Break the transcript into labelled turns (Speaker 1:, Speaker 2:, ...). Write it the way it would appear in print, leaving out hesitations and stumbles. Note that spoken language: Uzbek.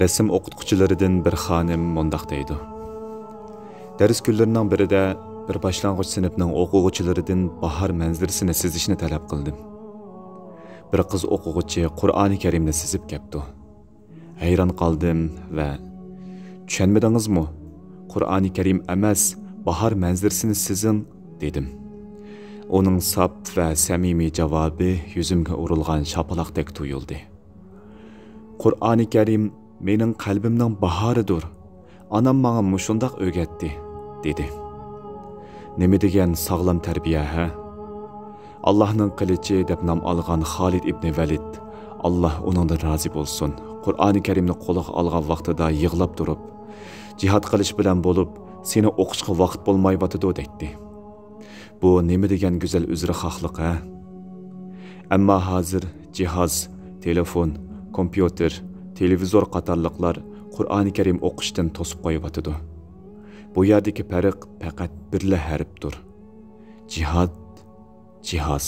Speaker 1: Resim o'qituvchilaridan bir xonim mundaq deydi. Ders kunlarining birida bir boshlang'ich sinfning o'quvchilaridan bahor manzarasini sizishni talab qildim. Bir qiz o'quvchi Qur'oni Karimni sizib kepti. Hayron qoldim va tushunmadingizmi? Qur'oni Karim emas, bahor manzarasini sizing dedim. Onun sap va samimiy javobi yuzimga urilgan shapaloqdek tuyuldi. Qur'oni Karim mening qalbimning bahoridir. Anam menga mushundaq o'rgatdi, dedi. Nima degan sog'lom tarbiya ha? Allohning qilichi deb nom olgan Xolid ibn Valid, Alloh uningdan rozi bo'lsin. Qur'oni Karimni qo'liga olgan vaqtida yig'lab turib, jihad qilish bilan bo'lib, seni o'qishga vaqt bo'lmayotidi dedi. Bu nima degan go'zal uzrixohlik ha? Ammo hozir jihoz, telefon, kompyuter, televizor qatorliqlar Qur'oni Karim o'qishdan to'sib qo'yibotidi. Bu yerdagi farq faqat birla harfdir. Jihad, jihoz.